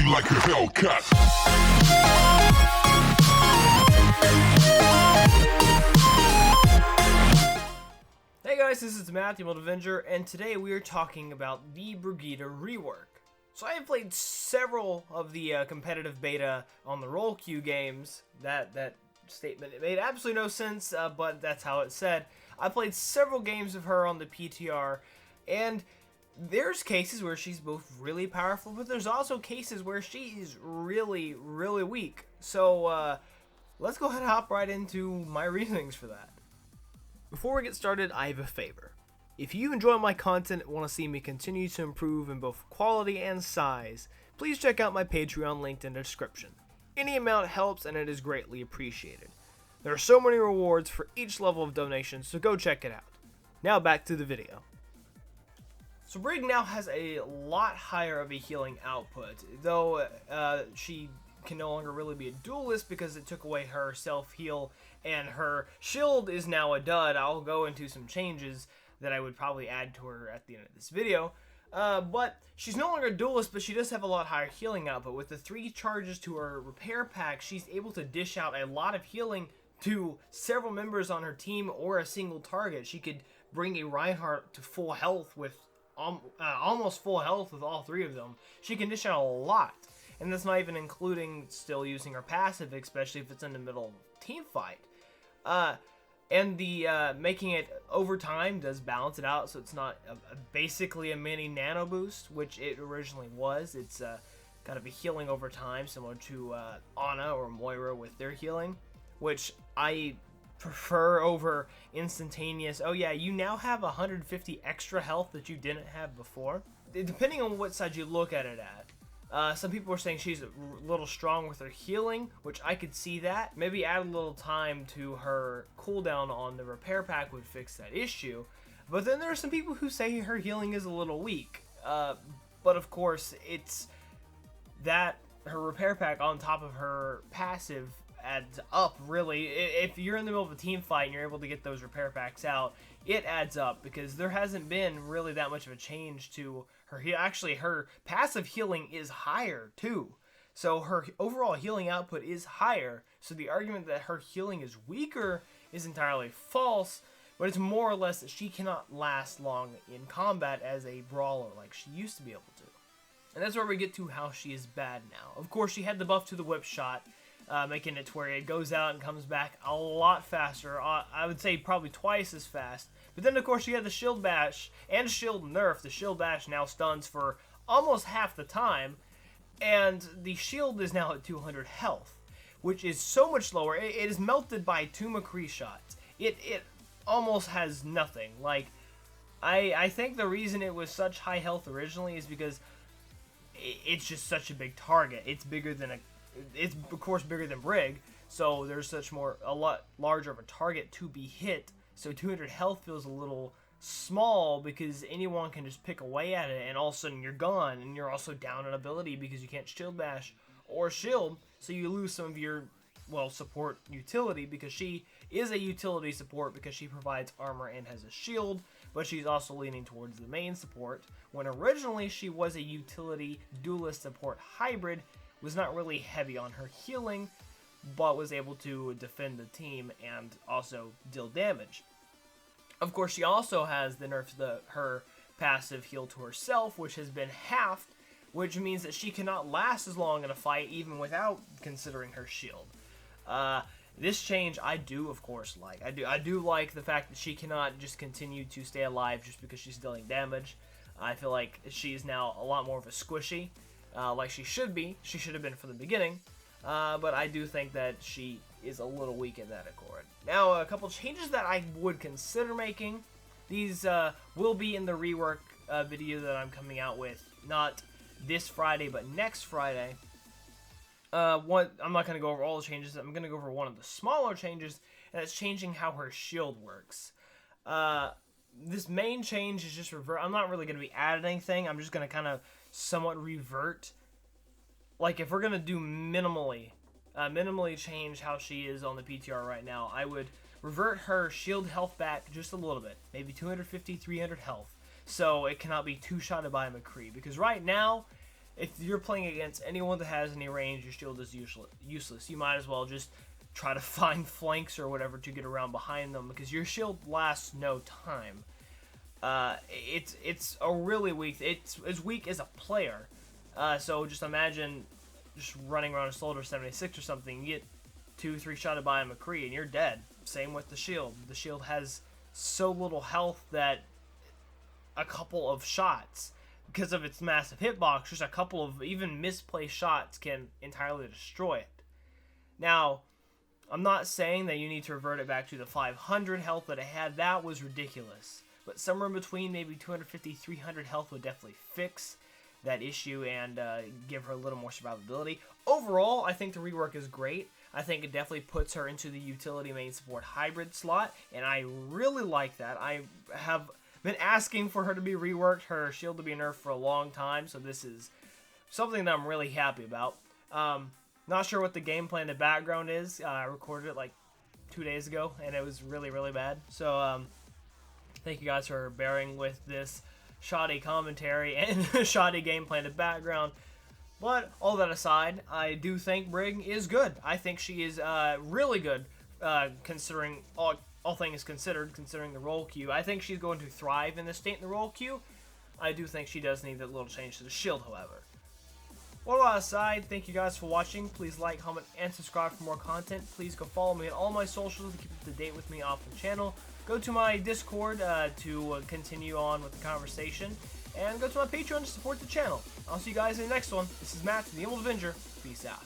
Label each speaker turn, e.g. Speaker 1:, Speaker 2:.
Speaker 1: like a Hellcat.
Speaker 2: Hey guys, this is Matthew, EmeraldAvenger, and today we are talking about the Brigitte rework. So I have played several of the competitive beta on the roll queue games. That statement, it made absolutely no sense, but that's how it's said. I played several games of her on the PTR, and there's cases where she's both really powerful, but there's also cases where she's really, really weak. So let's go ahead and hop right into my reasonings for that. Before we get started, I have a favor. If you enjoy my content and want to see me continue to improve in both quality and size, please check out my Patreon linked in the description. Any amount helps and it is greatly appreciated. There are so many rewards for each level of donation, so go check it out. Now back to the video. So Brig now has a lot higher of a healing output, though she can no longer really be a duelist because it took away her self-heal, and her shield is now a dud. I'll go into some changes that I would probably add to her at the end of this video. But she's no longer a duelist, but she does have a lot higher healing output. With the 3 charges to her repair pack, she's able to dish out a lot of healing to several members on her team or a single target. She could bring a Reinhardt to full health with almost full health with all 3 of them. She can dish out a lot, and that's not even including still using her passive, especially if it's in the middle of a team fight. And the making it over time does balance it out, so it's not basically a mini nano boost, which it originally was. It's kind of a healing over time, similar to Ana or Moira with their healing, which I prefer over instantaneous. Oh yeah, you now have 150 extra health that you didn't have before. Depending on what side you look at it at. Some people are saying she's a little strong with her healing, which I could see that. Maybe add a little time to her cooldown on the repair pack would fix that issue. But then there are some people who say her healing is a little weak. But of course, it's that her repair pack on top of her passive adds up, really. If you're in the middle of a team fight and you're able to get those repair packs out, it adds up, because there hasn't been really that much of a change to her. Actually, her passive healing is higher too, so her overall healing output is higher. So the argument that her healing is weaker is entirely false, but it's more or less that she cannot last long in combat as a brawler like she used to be able to. And that's where we get to how she is bad now. Of course, she had the buff to the whip shot, making it to where it goes out and comes back a lot faster. I would say probably twice as fast. But then, of course, you had the shield bash and shield nerf. The shield bash now stuns for almost half the time, and the shield is now at 200 health, which is so much lower. It is melted by 2 McCree shots. It almost has nothing. Like, I think the reason it was such high health originally is because it's just such a big target. It's bigger than it's of course bigger than Brig, so there's a lot larger of a target to be hit. So 200 health feels a little small because anyone can just pick away at it, and all of a sudden you're gone, and you're also down an ability because you can't shield bash or shield, so you lose some of your, well, support utility, because she is a utility support because she provides armor and has a shield, but she's also leaning towards the main support, when originally she was a utility duelist support hybrid, was not really heavy on her healing, but was able to defend the team and also deal damage. Of course, she also has the nerf her passive heal to herself, which has been halved, which means that she cannot last as long in a fight even without considering her shield. This change I do, of course, like. I do like the fact that she cannot just continue to stay alive just because she's dealing damage. I feel like she is now a lot more of a squishy, like she should be. She should have been from the beginning. But I do think that she is a little weak in that accord. Now, a couple changes that I would consider making. These will be in the rework video that I'm coming out with, not this Friday, but next Friday. I'm not going to go over all the changes. I'm going to go over one of the smaller changes, and it's changing how her shield works. This main change is just revert. I'm not really going to be adding anything. I'm just going to kind of somewhat revert. Like, if we're going to do minimally change how she is on the PTR right now, I would revert her shield health back just a little bit. Maybe 250, 300 health. So it cannot be two-shotted by a McCree. Because right now, if you're playing against anyone that has any range, your shield is useless. You might as well just try to find flanks or whatever to get around behind them, because your shield lasts no time. It's a really weak. It's as weak as a player. So just imagine just running around a Soldier 76 or something. You get 2-3 shotted by a McCree and you're dead. Same with the shield. The shield has so little health that a couple of shots, because of its massive hitbox, just a couple of even misplaced shots can entirely destroy it. Now, I'm not saying that you need to revert it back to the 500 health that it had. That was ridiculous. But somewhere in between maybe 250, 300 health would definitely fix that issue and give her a little more survivability. Overall, I think the rework is great. I think it definitely puts her into the utility main support hybrid slot, and I really like that. I have been asking for her to be reworked, her shield to be nerfed for a long time, so this is something that I'm really happy about. Not sure what the gameplay in the background is. I recorded it like 2 days ago, and it was really, really bad. So, thank you guys for bearing with this shoddy commentary and shoddy gameplay in the background. But all that aside, I do think Brig is good. I think she is really good, considering all things considered, considering the role queue. I think she's going to thrive in the state in the role queue. I do think she does need that little change to the shield, however. All that aside, thank you guys for watching. Please like, comment, and subscribe for more content. Please go follow me on all my socials to keep up to date with me off the channel. Go to my Discord to continue on with the conversation. And go to my Patreon to support the channel. I'll see you guys in the next one. This is Matt, the EmeraldAvenger. Peace out.